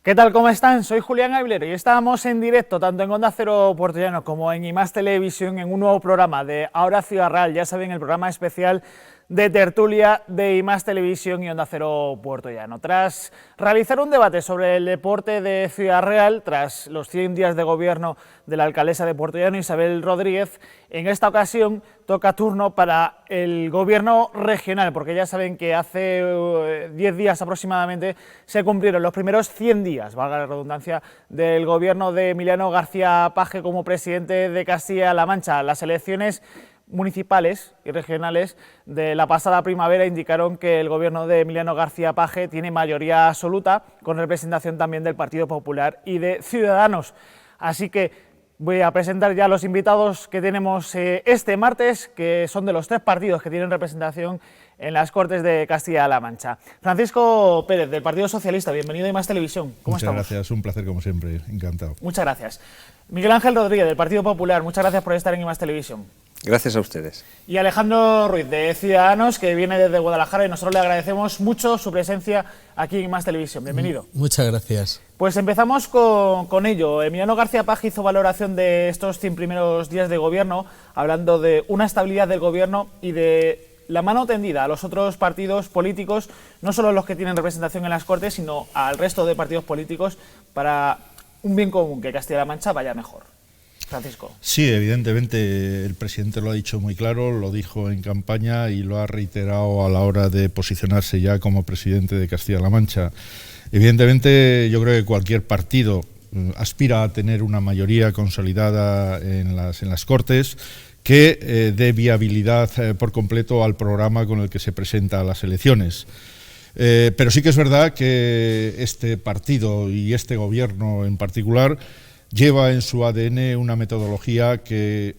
¿Qué tal? ¿Cómo están? Soy Julián Avilero y estábamos en directo tanto en Onda Cero Puertollano como en IMAX Televisión en un nuevo programa de Ahora Ciudad Real, ya saben, el programa especial de tertulia de IMAX Televisión y Onda Cero Puertollano. Tras realizar un debate sobre el deporte de Ciudad Real, tras los 100 días de gobierno de la alcaldesa de Puertollano, Isabel Rodríguez, en esta ocasión toca turno para el gobierno regional, porque ya saben que hace 10 días aproximadamente se cumplieron los primeros 100 días, valga la redundancia, del gobierno de Emiliano García Paje como presidente de Castilla-La Mancha. Las elecciones municipales y regionales de la pasada primavera indicaron que el gobierno de Emiliano García Paje tiene mayoría absoluta, con representación también del Partido Popular y de Ciudadanos. Así que voy a presentar ya a los invitados que tenemos este martes, que son de los 3 partidos que tienen representación en las Cortes de Castilla-La Mancha. Francisco Pérez, del Partido Socialista, bienvenido a IMAX Televisión. ¿Cómo estamos? Muchas gracias, un placer como siempre, encantado. Muchas gracias. Miguel Ángel Rodríguez, del Partido Popular, muchas gracias por estar en IMAX Televisión. Gracias a ustedes. Y Alejandro Ruiz, de Ciudadanos, que viene desde Guadalajara, y nosotros le agradecemos mucho su presencia aquí en IMAX Televisión. Bienvenido. Muchas gracias. Pues empezamos con ello. Emiliano García Paje hizo valoración de estos 100 primeros días de gobierno, hablando de una estabilidad del gobierno y de la mano tendida a los otros partidos políticos, no solo los que tienen representación en las Cortes, sino al resto de partidos políticos, para un bien común, que Castilla-La Mancha vaya mejor. Francisco. Sí, evidentemente el presidente lo ha dicho muy claro, lo dijo en campaña y lo ha reiterado a la hora de posicionarse ya como presidente de Castilla-La Mancha. Evidentemente yo creo que cualquier partido aspira a tener una mayoría consolidada en las Cortes que dé viabilidad por completo al programa con el que se presenta a las elecciones. Pero sí que es verdad que este partido y este gobierno en particular lleva en su ADN una metodología que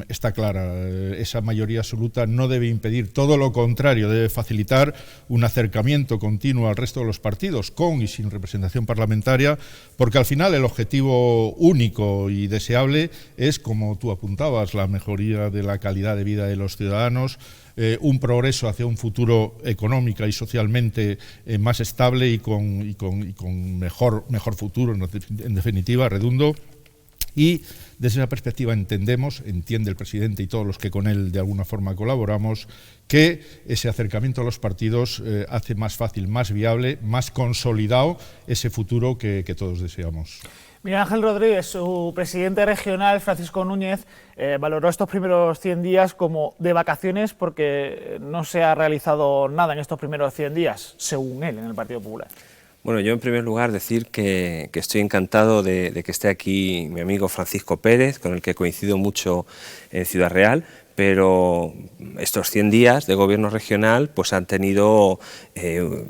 está clara. Esa mayoría absoluta no debe impedir, todo lo contrario, debe facilitar un acercamiento continuo al resto de los partidos, con y sin representación parlamentaria, porque al final el objetivo único y deseable es, como tú apuntabas, la mejoría de la calidad de vida de los ciudadanos, un progreso hacia un futuro económica y socialmente más estable y con mejor futuro, en definitiva, redundo. Y desde esa perspectiva entiende el presidente y todos los que con él de alguna forma colaboramos, que ese acercamiento a los partidos hace más fácil, más viable, más consolidado ese futuro que todos deseamos. Miguel Ángel Rodríguez, su presidente regional, Francisco Núñez, valoró estos primeros 100 días como de vacaciones porque no se ha realizado nada en estos primeros 100 días, según él, en el Partido Popular. Bueno, yo en primer lugar decir que estoy encantado de que esté aquí mi amigo Francisco Pérez, con el que coincido mucho en Ciudad Real, pero estos 100 días de gobierno regional pues han tenido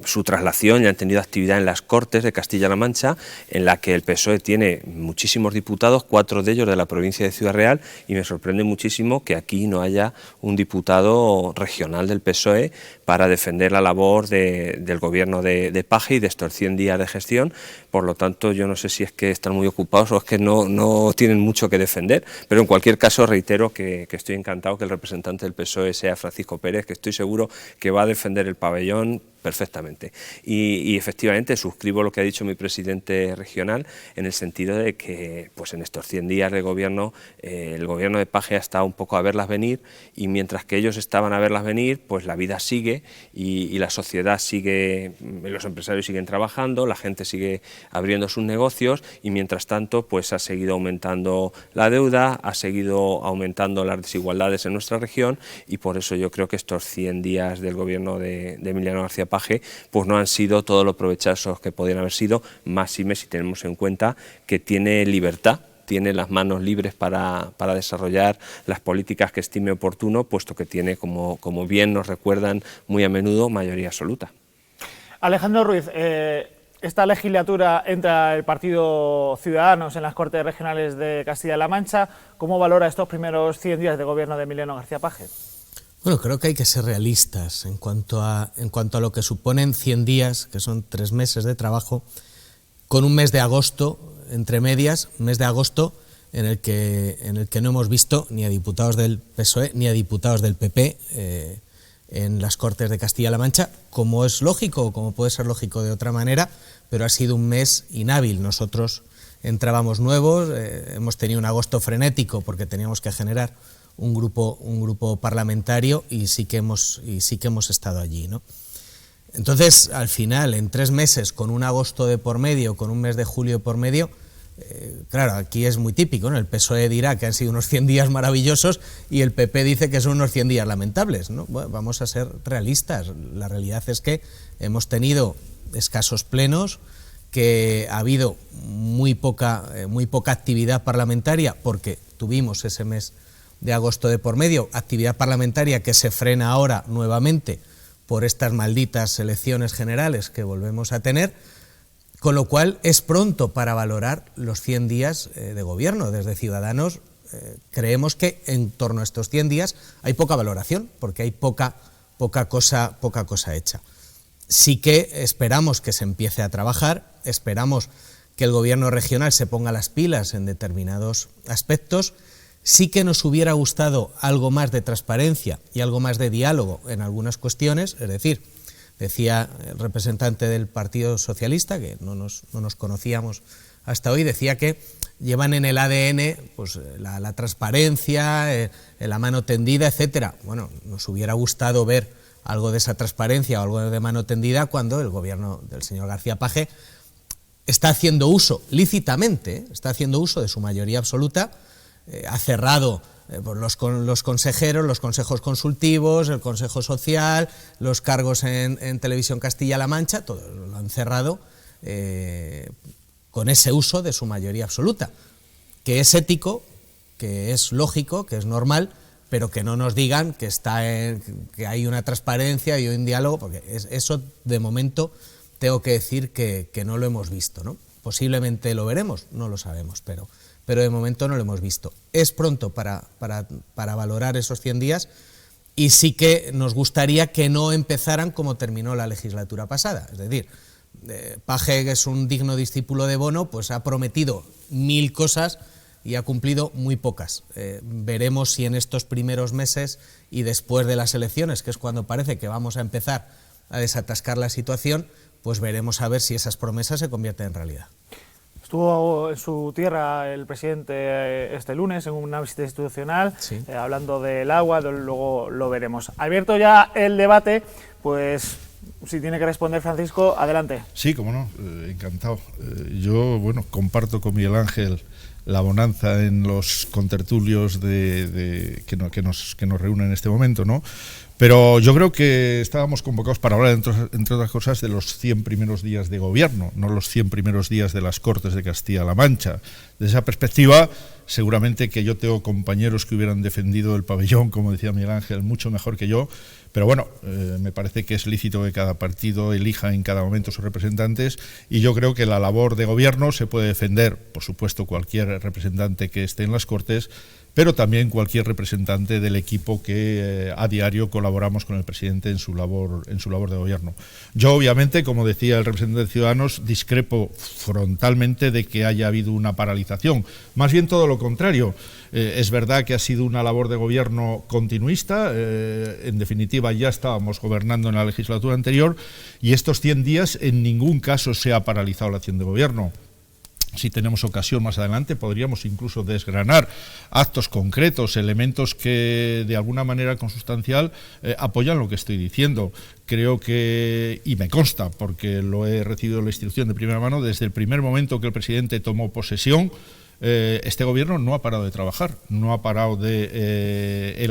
su traslación y han tenido actividad en las Cortes de Castilla-La Mancha, en la que el PSOE tiene muchísimos diputados, 4 de ellos de la provincia de Ciudad Real, y me sorprende muchísimo que aquí no haya un diputado regional del PSOE para defender la labor del gobierno de Paje y de estos 100 días de gestión. Por lo tanto, yo no sé si es que están muy ocupados o es que no tienen mucho que defender, pero en cualquier caso reitero que estoy encantado que el representante del PSOE sea Francisco Pérez, que estoy seguro que va a defender el pabellón perfectamente. Y efectivamente suscribo lo que ha dicho mi presidente regional, en el sentido de que pues en estos 100 días de gobierno el gobierno de Paje ha estado un poco a verlas venir, y mientras que ellos estaban a verlas venir, pues la vida sigue y la sociedad sigue, los empresarios siguen trabajando, la gente sigue abriendo sus negocios, y mientras tanto pues ha seguido aumentando la deuda, ha seguido aumentando las desigualdades en nuestra región, y por eso yo creo que estos 100 días del gobierno de Emiliano García Paje pues no han sido todo lo provechosos que podrían haber sido, máxime si tenemos en cuenta que tiene libertad, tiene las manos libres para desarrollar las políticas que estime oportuno, puesto que tiene, como bien nos recuerdan muy a menudo, mayoría absoluta. Alejandro Ruiz, esta legislatura entra el Partido Ciudadanos en las Cortes Regionales de Castilla-La Mancha. ¿Cómo valora estos primeros 100 días de gobierno de Emiliano García Paje? Bueno, creo que hay que ser realistas en cuanto a lo que suponen 100 días, que son 3 meses de trabajo, con un mes de agosto, entre medias, un mes de agosto en el que no hemos visto ni a diputados del PSOE ni a diputados del PP en las Cortes de Castilla-La Mancha, como es lógico o como puede ser lógico de otra manera, pero ha sido un mes inhábil. Nosotros entrábamos nuevos, hemos tenido un agosto frenético porque teníamos que generar un grupo parlamentario y sí que hemos estado allí, ¿no? Entonces, al final, en 3 meses, con un agosto de por medio, con un mes de julio por medio, claro, aquí es muy típico, ¿no? El PSOE dirá que han sido unos 100 días maravillosos y el PP dice que son unos 100 días lamentables, ¿no? Bueno, vamos a ser realistas. La realidad es que hemos tenido escasos plenos, que ha habido muy poca actividad parlamentaria porque tuvimos ese mes de agosto de por medio, actividad parlamentaria que se frena ahora nuevamente por estas malditas elecciones generales que volvemos a tener, con lo cual es pronto para valorar los 100 días de gobierno. Desde Ciudadanos creemos que en torno a estos 100 días hay poca valoración, porque hay poca cosa hecha. Sí que esperamos que se empiece a trabajar, esperamos que el gobierno regional se ponga las pilas en determinados aspectos. Sí que nos hubiera gustado algo más de transparencia y algo más de diálogo en algunas cuestiones, es decir, decía el representante del Partido Socialista, que no nos conocíamos hasta hoy, decía que llevan en el ADN pues, la transparencia, la mano tendida, etcétera. Bueno, nos hubiera gustado ver algo de esa transparencia o algo de mano tendida cuando el gobierno del señor García Page está haciendo uso, lícitamente, está haciendo uso de su mayoría absoluta, ha cerrado los consejeros, los consejos consultivos, el Consejo Social, los cargos en Televisión Castilla-La Mancha, todo lo han cerrado con ese uso de su mayoría absoluta, que es ético, que es lógico, que es normal, pero que no nos digan que hay una transparencia y un diálogo, porque eso de momento tengo que decir que no lo hemos visto, ¿no? Posiblemente lo veremos, no lo sabemos, pero de momento no lo hemos visto. Es pronto para valorar esos 100 días y sí que nos gustaría que no empezaran como terminó la legislatura pasada. Es decir, Page, que es un digno discípulo de Bono, pues ha prometido 1000 cosas y ha cumplido muy pocas. Veremos si en estos primeros meses y después de las elecciones, que es cuando parece que vamos a empezar a desatascar la situación, pues veremos a ver si esas promesas se convierten en realidad. Estuvo en su tierra el presidente este lunes en una visita institucional, sí, hablando del agua, luego lo veremos. Abierto ya el debate, pues si tiene que responder Francisco, adelante. Sí, cómo no, encantado. Yo, bueno, comparto con Miguel Ángel la bonanza en los contertulios que nos reúnen en este momento, ¿no? Pero yo creo que estábamos convocados para hablar, entre otras cosas, de los 100 primeros días de gobierno, no los 100 primeros días de las Cortes de Castilla-La Mancha. Desde esa perspectiva, seguramente que yo tengo compañeros que hubieran defendido el pabellón, como decía Miguel Ángel, mucho mejor que yo, pero bueno, me parece que es lícito que cada partido elija en cada momento sus representantes y yo creo que la labor de gobierno se puede defender, por supuesto, cualquier representante que esté en las Cortes, pero también cualquier representante del equipo que a diario colaboramos con el presidente en su labor de gobierno. Yo, obviamente, como decía el representante de Ciudadanos, discrepo frontalmente de que haya habido una paralización. Más bien todo lo contrario. Es verdad que ha sido una labor de gobierno continuista. En definitiva, ya estábamos gobernando en la legislatura anterior y estos 100 días en ningún caso se ha paralizado la acción de gobierno. Si tenemos ocasión más adelante, podríamos incluso desgranar actos concretos, elementos que de alguna manera consustancial apoyan lo que estoy diciendo. Creo que, y me consta, porque lo he recibido la instrucción de primera mano, desde el primer momento que el presidente tomó posesión, este gobierno no ha parado de trabajar, no ha parado de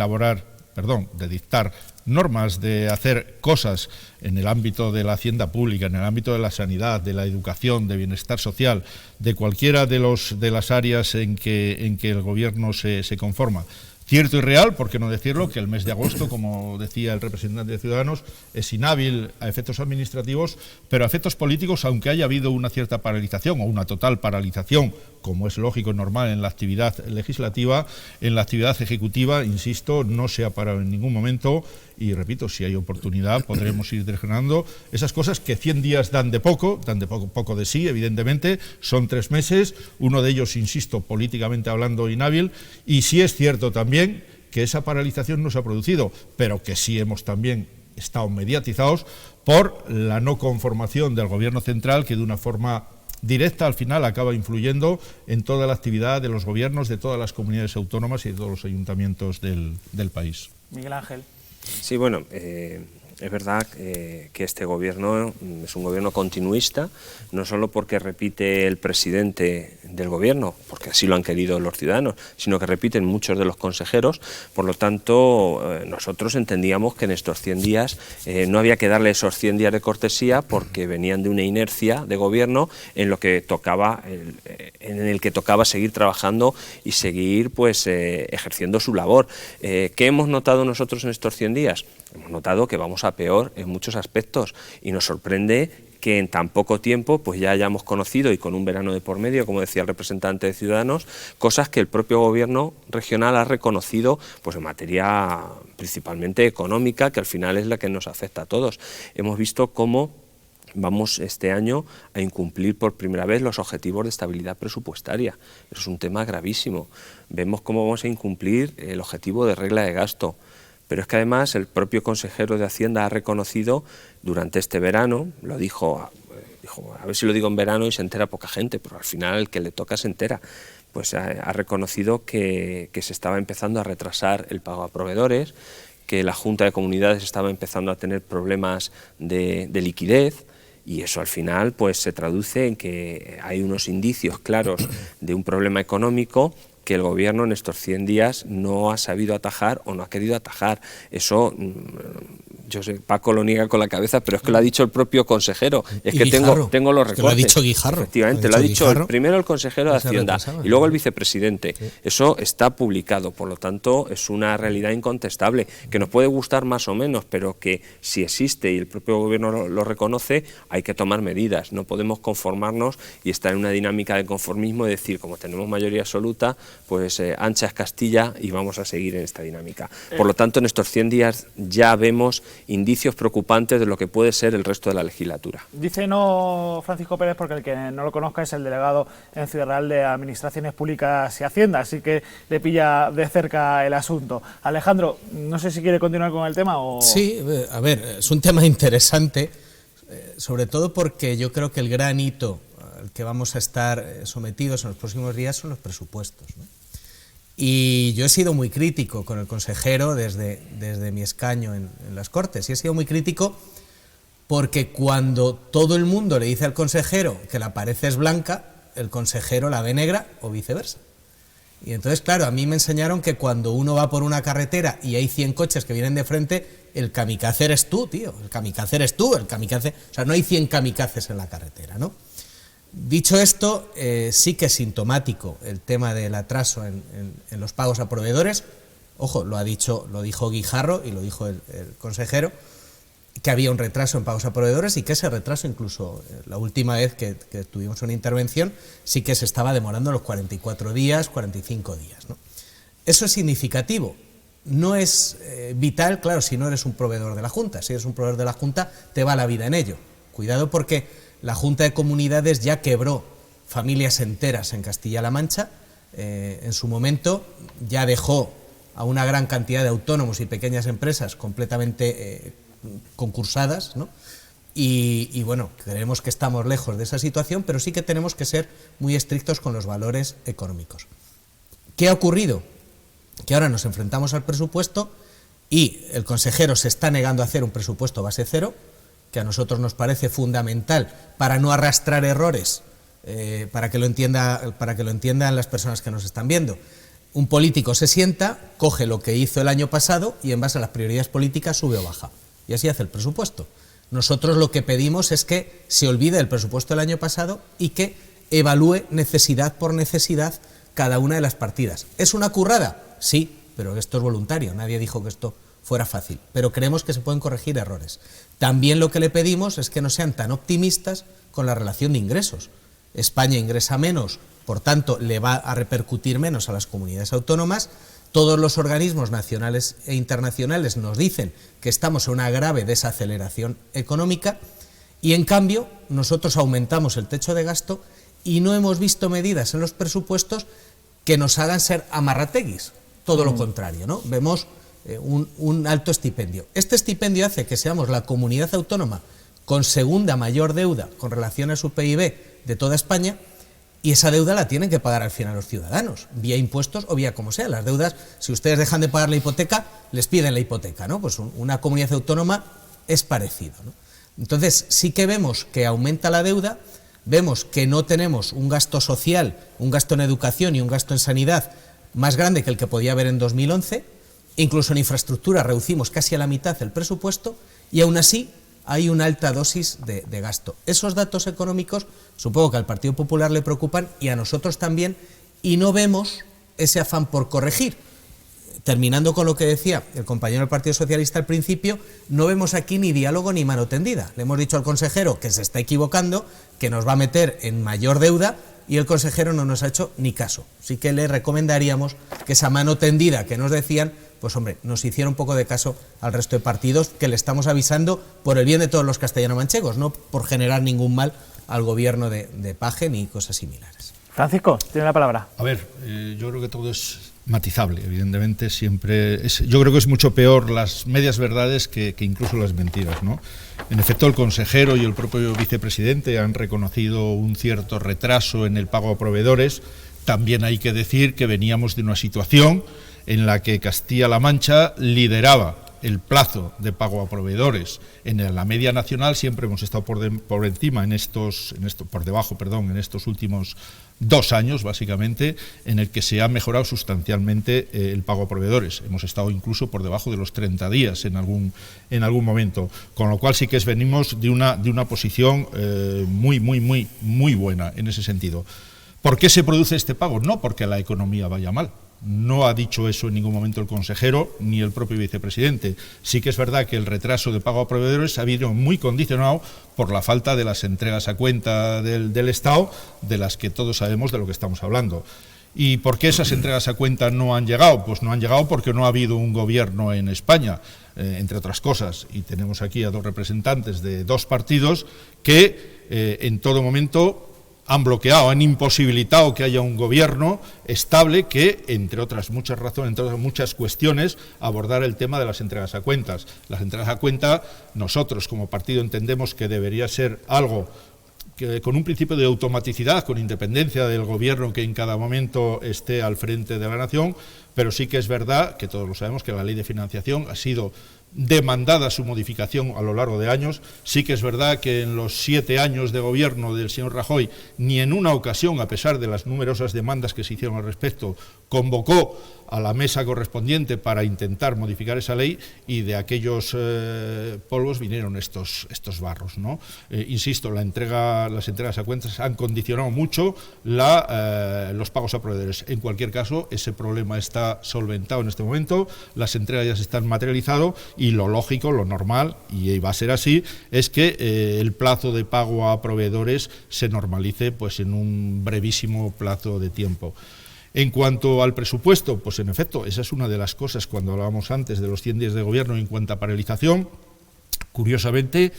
de dictar normas, de hacer cosas en el ámbito de la hacienda pública, en el ámbito de la sanidad, de la educación, de bienestar social, de cualquiera de las áreas en que el gobierno se conforma. Cierto y real, por qué no decirlo, que el mes de agosto, como decía el representante de Ciudadanos, es inhábil a efectos administrativos, pero a efectos políticos, aunque haya habido una cierta paralización o una total paralización, como es lógico y normal en la actividad legislativa, en la actividad ejecutiva, insisto, no se ha parado en ningún momento y, repito, si hay oportunidad podremos ir desgranando esas cosas que 100 días dan de poco de sí, evidentemente, son 3 meses, uno de ellos, insisto, políticamente hablando inhábil, y sí es cierto también que esa paralización no se ha producido, pero que sí hemos también estado mediatizados por la no conformación del Gobierno central, que de una forma directa al final acaba influyendo en toda la actividad de los gobiernos de todas las comunidades autónomas y de todos los ayuntamientos del país. Miguel Ángel. Sí, bueno, es verdad que este gobierno es un gobierno continuista, no solo porque repite el presidente del gobierno, porque así lo han querido los ciudadanos, sino que repiten muchos de los consejeros. Por lo tanto, nosotros entendíamos que en estos 100 días no había que darle esos 100 días de cortesía, porque venían de una inercia de gobierno en lo que tocaba, en el que tocaba seguir trabajando y seguir ejerciendo su labor. ¿Qué hemos notado nosotros en estos 100 días? Hemos notado que vamos a peor en muchos aspectos y nos sorprende que en tan poco tiempo pues ya hayamos conocido, y con un verano de por medio, como decía el representante de Ciudadanos, cosas que el propio gobierno regional ha reconocido pues en materia principalmente económica, que al final es la que nos afecta a todos. Hemos visto cómo vamos este año a incumplir por primera vez los objetivos de estabilidad presupuestaria. Eso es un tema gravísimo. Vemos cómo vamos a incumplir el objetivo de regla de gasto. Pero es que además el propio consejero de Hacienda ha reconocido durante este verano, lo dijo, a ver si lo digo en verano y se entera poca gente, pero al final el que le toca se entera, pues ha reconocido que se estaba empezando a retrasar el pago a proveedores, que la Junta de Comunidades estaba empezando a tener problemas de liquidez, y eso al final pues se traduce en que hay unos indicios claros de un problema económico que el gobierno en estos 100 días no ha sabido atajar o no ha querido atajar. Eso, yo sé, Paco lo niega con la cabeza, pero es que lo ha dicho el propio consejero. Es que tengo los recortes. Lo ha dicho Guijarro. Efectivamente, lo ha dicho primero el consejero de Hacienda y luego el vicepresidente. Sí. Eso está publicado, por lo tanto es una realidad incontestable, que nos puede gustar más o menos, pero que si existe y el propio gobierno lo reconoce, hay que tomar medidas. No podemos conformarnos y estar en una dinámica de conformismo y decir, como tenemos mayoría absoluta, pues ancha es Castilla y vamos a seguir en esta dinámica. Por lo tanto, en estos 100 días ya vemos indicios preocupantes de lo que puede ser el resto de la legislatura. Dice no Francisco Pérez, porque el que no lo conozca es el delegado en Ciudad Real de Administraciones Públicas y Hacienda, así que le pilla de cerca el asunto. Alejandro, no sé si quiere continuar con el tema o... Sí, a ver, es un tema interesante, sobre todo porque yo creo que el gran hito al que vamos a estar sometidos en los próximos días son los presupuestos, ¿no? Y yo he sido muy crítico con el consejero desde mi escaño en las Cortes, y he sido muy crítico porque cuando todo el mundo le dice al consejero que la pared es blanca, el consejero la ve negra o viceversa. Y entonces, claro, a mí me enseñaron que cuando uno va por una carretera y hay 100 coches que vienen de frente, el kamikaze eres tú, tío, el kamikaze eres tú, o sea, no hay 100 kamikazes en la carretera, ¿no? Dicho esto, sí que es sintomático el tema del atraso en los pagos a proveedores. Ojo, lo dijo Guijarro y lo dijo el consejero, que había un retraso en pagos a proveedores y que ese retraso, incluso la última vez que tuvimos una intervención, sí que se estaba demorando los 44 días, 45 días, ¿no? Eso es significativo. No es vital, claro, si no eres un proveedor de la Junta. Si eres un proveedor de la Junta, te va la vida en ello. Cuidado, porque la Junta de Comunidades ya quebró familias enteras en Castilla-La Mancha. En su momento ya dejó a una gran cantidad de autónomos y pequeñas empresas completamente concursadas, ¿no? Y bueno, creemos que estamos lejos de esa situación, pero sí que tenemos que ser muy estrictos con los valores económicos. ¿Qué ha ocurrido? Que ahora nos enfrentamos al presupuesto y el consejero se está negando a hacer un presupuesto base cero, que a nosotros nos parece fundamental para no arrastrar errores, para que lo entiendan las personas que nos están viendo. Un político se sienta, coge lo que hizo el año pasado y en base a las prioridades políticas sube o baja. Y así hace el presupuesto. Nosotros lo que pedimos es que se olvide el presupuesto del año pasado y que evalúe necesidad por necesidad cada una de las partidas. ¿Es una currada? Sí, pero esto es voluntario. Nadie dijo que esto fuera fácil, pero creemos que se pueden corregir errores. También lo que le pedimos es que no sean tan optimistas con la relación de ingresos. España ingresa menos, por tanto le va a repercutir menos a las comunidades autónomas. Todos los organismos nacionales e internacionales nos dicen que estamos en una grave desaceleración económica y en cambio nosotros aumentamos el techo de gasto y no hemos visto medidas en los presupuestos que nos hagan ser amarrateguis. todo lo contrario, ¿no? Vemos un alto estipendio. Este estipendio hace que seamos la comunidad autónoma con segunda mayor deuda con relación a su PIB de toda España, y esa deuda la tienen que pagar al final los ciudadanos, vía impuestos o vía como sea. Las deudas, si ustedes dejan de pagar la hipoteca, les piden la hipoteca, ¿no? Pues una comunidad autónoma es parecido, ¿no? Entonces sí que vemos que aumenta la deuda, vemos que no tenemos un gasto social, un gasto en educación y un gasto en sanidad más grande que el que podía haber en 2011, incluso en infraestructura reducimos casi a la mitad el presupuesto, y aún así hay una alta dosis de gasto. Esos datos económicos supongo que al Partido Popular le preocupan y a nosotros también, y no vemos ese afán por corregir. Terminando con lo que decía el compañero del Partido Socialista al principio, no vemos aquí ni diálogo ni mano tendida. Le hemos dicho al consejero que se está equivocando, que nos va a meter en mayor deuda, y el consejero no nos ha hecho ni caso. Así que le recomendaríamos que esa mano tendida que nos decían, pues hombre, nos hiciera un poco de caso al resto de partidos, que le estamos avisando por el bien de todos los castellano-manchegos, no por generar ningún mal al gobierno de Paje ni cosas similares. Francisco, tiene la palabra. A ver, yo creo que todo es matizable, evidentemente siempre yo creo que es mucho peor las medias verdades que incluso las mentiras, ¿no? En efecto, el consejero y el propio vicepresidente han reconocido un cierto retraso en el pago a proveedores. También hay que decir que veníamos de una situación en la que Castilla-La Mancha lideraba el plazo de pago a proveedores. En la media nacional siempre hemos estado por encima por debajo en estos últimos 2 años, básicamente, en el que se ha mejorado sustancialmente el pago a proveedores. Hemos estado incluso por debajo de los 30 días en algún momento, con lo cual sí que venimos de una posición muy buena en ese sentido. ¿Por qué se produce este pago? No porque la economía vaya mal. No ha dicho eso en ningún momento el consejero ni el propio vicepresidente. Sí que es verdad que el retraso de pago a proveedores ha habido muy condicionado por la falta de las entregas a cuenta del Estado, de las que todos sabemos de lo que estamos hablando. ¿Y por qué esas entregas a cuenta no han llegado? Pues no han llegado porque no ha habido un gobierno en España, entre otras cosas, y tenemos aquí a 2 representantes de 2 partidos que en todo momento han bloqueado, han imposibilitado que haya un gobierno estable que, entre otras muchas razones, entre otras muchas cuestiones, abordar el tema de las entregas a cuentas. Las entregas a cuenta, nosotros como partido entendemos que debería ser algo que, con un principio de automaticidad, con independencia del gobierno que en cada momento esté al frente de la nación, pero sí que es verdad, que todos lo sabemos, que la ley de financiación ha sido demandada su modificación a lo largo de años. Sí que es verdad que en los 7 años de gobierno del señor Rajoy, ni en una ocasión, a pesar de las numerosas demandas que se hicieron al respecto, convocó a la mesa correspondiente para intentar modificar esa ley, y de aquellos polvos vinieron estos barros, ¿no? Insisto, las entregas a cuentas han condicionado mucho los pagos a proveedores. En cualquier caso, ese problema está solventado en este momento, las entregas ya se están materializando, y lo lógico, lo normal, y va a ser así, es que el plazo de pago a proveedores se normalice pues en un brevísimo plazo de tiempo. En cuanto al presupuesto, pues en efecto, esa es una de las cosas, cuando hablábamos antes de los 100 días de gobierno en cuanto a paralización, curiosamente,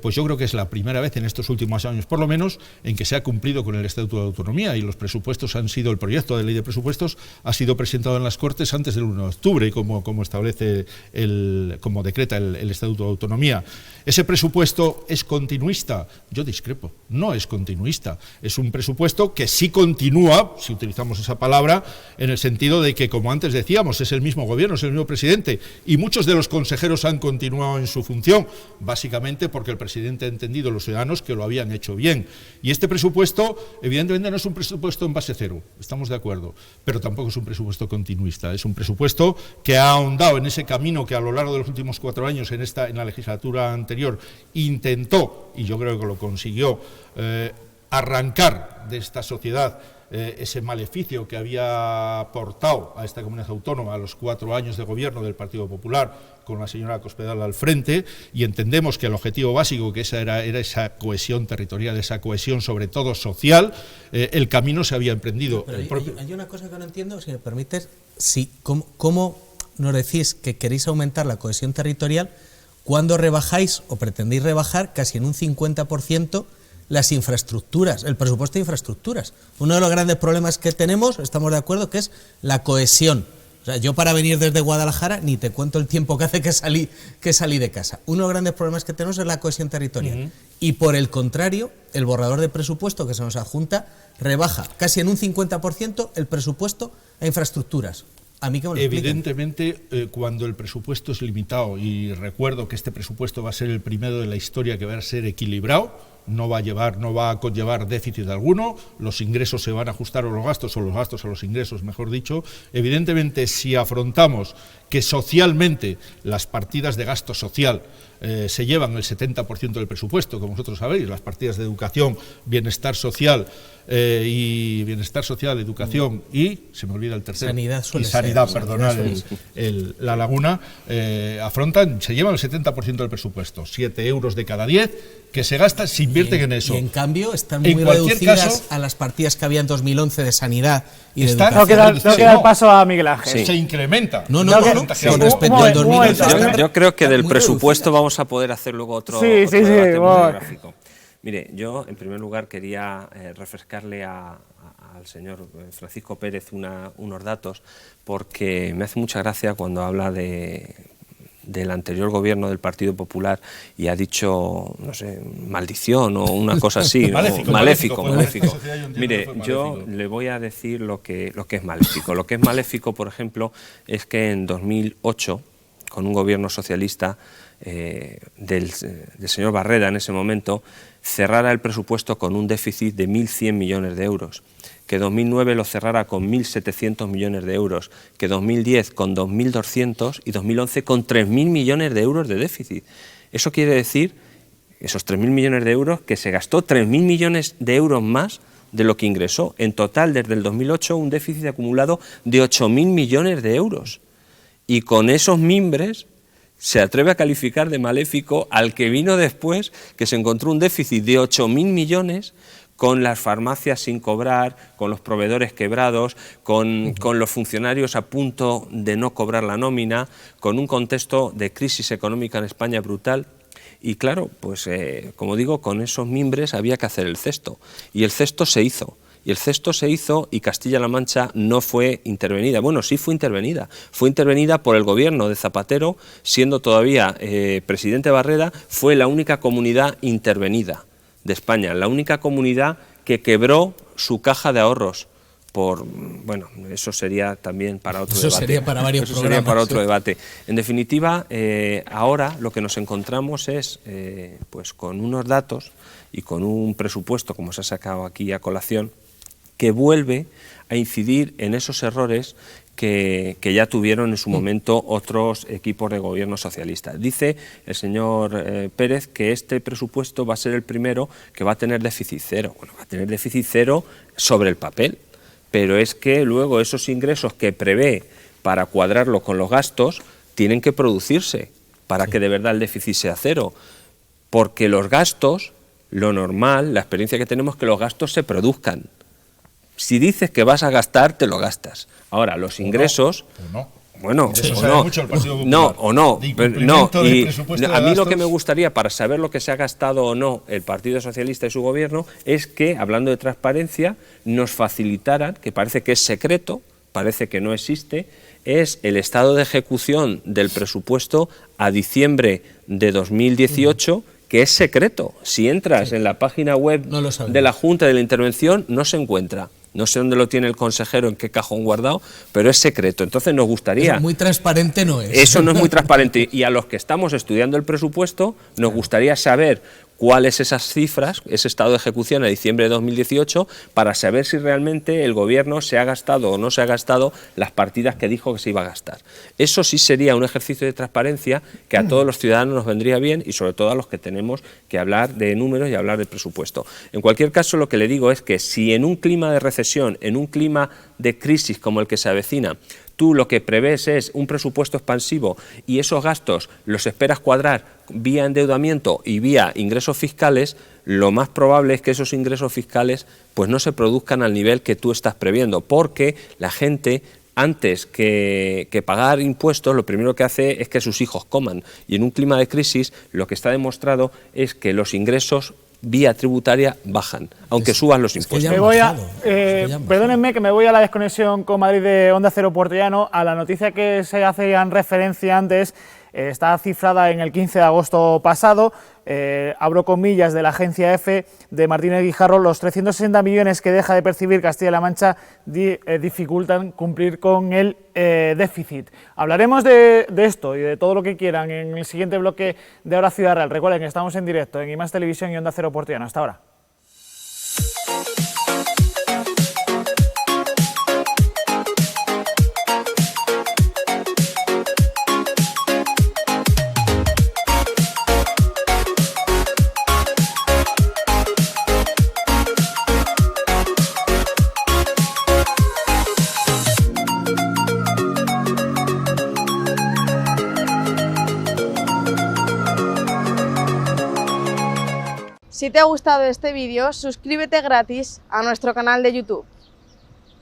pues yo creo que es la primera vez en estos últimos años, por lo menos, en que se ha cumplido con el Estatuto de Autonomía, y los presupuestos el proyecto de ley de presupuestos ha sido presentado en las Cortes antes del 1 de octubre, como establece como decreta el Estatuto de Autonomía. ¿Ese presupuesto es continuista? Yo discrepo, no es continuista. Es un presupuesto que sí continúa, si utilizamos esa palabra, en el sentido de que, como antes decíamos, es el mismo gobierno, es el mismo presidente, y muchos de los consejeros han continuado en su función, básicamente porque el presidente ha entendido, los ciudadanos, que lo habían hecho bien. Y este presupuesto, evidentemente, no es un presupuesto en base cero, estamos de acuerdo, pero tampoco es un presupuesto continuista. Es un presupuesto que ha ahondado en ese camino que a lo largo de los últimos 4 años en la legislatura anterior intentó, y yo creo que lo consiguió, arrancar de esta sociedad ese maleficio que había aportado a esta comunidad autónoma a los 4 años de gobierno del Partido Popular, con la señora Cospedal al frente, y entendemos que el objetivo básico, que era esa cohesión territorial, esa cohesión sobre todo social, el camino se había emprendido. Hay una cosa que no entiendo, si me permites, ¿cómo nos decís que queréis aumentar la cohesión territorial cuando rebajáis o pretendéis rebajar casi en un 50% las infraestructuras, el presupuesto de infraestructuras? Uno de los grandes problemas que tenemos, estamos de acuerdo, que es la cohesión O sea, yo para venir desde Guadalajara ni te cuento el tiempo que hace que salí de casa. Uno de los grandes problemas que tenemos es la cohesión territorial. Y por el contrario, el borrador de presupuesto que se nos adjunta rebaja casi en un 50% el presupuesto a infraestructuras. A mí que me lo expliquen. Evidentemente, cuando el presupuesto es limitado, y recuerdo que este presupuesto va a ser el primero de la historia que va a ser equilibrado, no va a conllevar déficit alguno, los ingresos se van a ajustar a los gastos, o los gastos a los ingresos, mejor dicho. Evidentemente, si afrontamos que socialmente las partidas de gasto social se llevan el 70% del presupuesto, como vosotros sabéis, las partidas de educación, bienestar social, educación y, se me olvida el tercero, sanidad, perdonad, la laguna, se llevan el 70% del presupuesto, 7 euros de cada 10 que se gastan, se invierten en eso. Y en cambio están muy reducidas a las partidas que había en 2011 de sanidad y de educación. Tengo que dar paso a Miguel Ángel. Sí. Se incrementa. No, con respecto al 2011. Yo creo que del presupuesto vamos a poder hacer luego otro debate monográfico. Mire, yo en primer lugar quería refrescarle al señor Francisco Pérez unos datos, porque me hace mucha gracia cuando habla del anterior gobierno del Partido Popular y ha dicho, no sé, maldición o una cosa así. Maléfico. Mire, yo le voy a decir lo que es maléfico. Lo que es maléfico, por ejemplo, es que en 2008, con un gobierno socialista del señor Barreda en ese momento, cerrara el presupuesto con un déficit de 1.100 millones de euros, que 2009 lo cerrara con 1.700 millones de euros, que 2010 con 2.200 y 2011 con 3.000 millones de euros de déficit. Eso quiere decir, esos 3.000 millones de euros, que se gastó 3.000 millones de euros más de lo que ingresó. En total, desde el 2008, un déficit acumulado de 8.000 millones de euros. Y con esos mimbres se atreve a calificar de maléfico al que vino después, que se encontró un déficit de 8.000 millones con las farmacias sin cobrar, con los proveedores quebrados, con los funcionarios a punto de no cobrar la nómina, con un contexto de crisis económica en España brutal. Y claro, pues como digo, con esos mimbres había que hacer el cesto. Y el cesto se hizo. Y Castilla-La Mancha no fue intervenida. Bueno, sí fue intervenida. Fue intervenida por el gobierno de Zapatero, siendo todavía presidente Barreda, fue la única comunidad intervenida de España, la única comunidad que quebró su caja de ahorros. Bueno, eso sería también para otro debate. Eso sería para varios programas. Sería para otro debate. En definitiva, ahora lo que nos encontramos es pues con unos datos y con un presupuesto, como se ha sacado aquí a colación, que vuelve a incidir en esos errores que ya tuvieron en su momento otros equipos de gobierno socialista. Dice el señor Pérez que este presupuesto va a ser el primero que va a tener déficit cero. Bueno, va a tener déficit cero sobre el papel, pero es que luego esos ingresos que prevé para cuadrarlo con los gastos tienen que producirse para que de verdad el déficit sea cero, porque los gastos, lo normal, la experiencia que tenemos es que los gastos se produzcan. Si dices que vas a gastar, te lo gastas. Ahora, los ingresos... Bueno, o no. A mí lo que me gustaría, para saber lo que se ha gastado o no el Partido Socialista y su gobierno, es que, hablando de transparencia, nos facilitaran, que parece que es secreto, parece que no existe, es el estado de ejecución del presupuesto a diciembre de 2018, que es secreto. Si entras en la página web de la Junta de la Intervención, no se encuentra. No sé dónde lo tiene el consejero, en qué cajón guardado, pero es secreto. Entonces nos gustaría... Eso muy transparente no es. Eso no es muy transparente. Y a los que estamos estudiando el presupuesto, nos gustaría saber cuáles esas cifras, ese estado de ejecución a diciembre de 2018, para saber si realmente el gobierno se ha gastado o no se ha gastado las partidas que dijo que se iba a gastar. Eso sí sería un ejercicio de transparencia que a todos los ciudadanos nos vendría bien, y sobre todo a los que tenemos que hablar de números y hablar de presupuesto. En cualquier caso, lo que le digo es que si en un clima de recesión, en un clima de crisis como el que se avecina, tú lo que prevés es un presupuesto expansivo y esos gastos los esperas cuadrar vía endeudamiento y vía ingresos fiscales, lo más probable es que esos ingresos fiscales pues no se produzcan al nivel que tú estás previendo, porque la gente, antes que pagar impuestos, lo primero que hace es que sus hijos coman. Y en un clima de crisis, lo que está demostrado es que los ingresos vía tributaria bajan, aunque suban los impuestos. ya Me han voy bajado, es que ya han perdónenme que me voy a la desconexión con Madrid de Onda Cero Puerto Llano, a la noticia que se hacían referencia antes. Está cifrada en el 15 de agosto pasado, abro comillas de la agencia EFE de Martínez Guijarro: los 360 millones que deja de percibir Castilla-La Mancha dificultan cumplir con el déficit. Hablaremos de esto y de todo lo que quieran en el siguiente bloque de Ahora Ciudad Real. Recuerden que estamos en directo en IMAX Televisión y Onda Cero Puerto Llano. Hasta ahora. Si te ha gustado este vídeo, suscríbete gratis a nuestro canal de YouTube.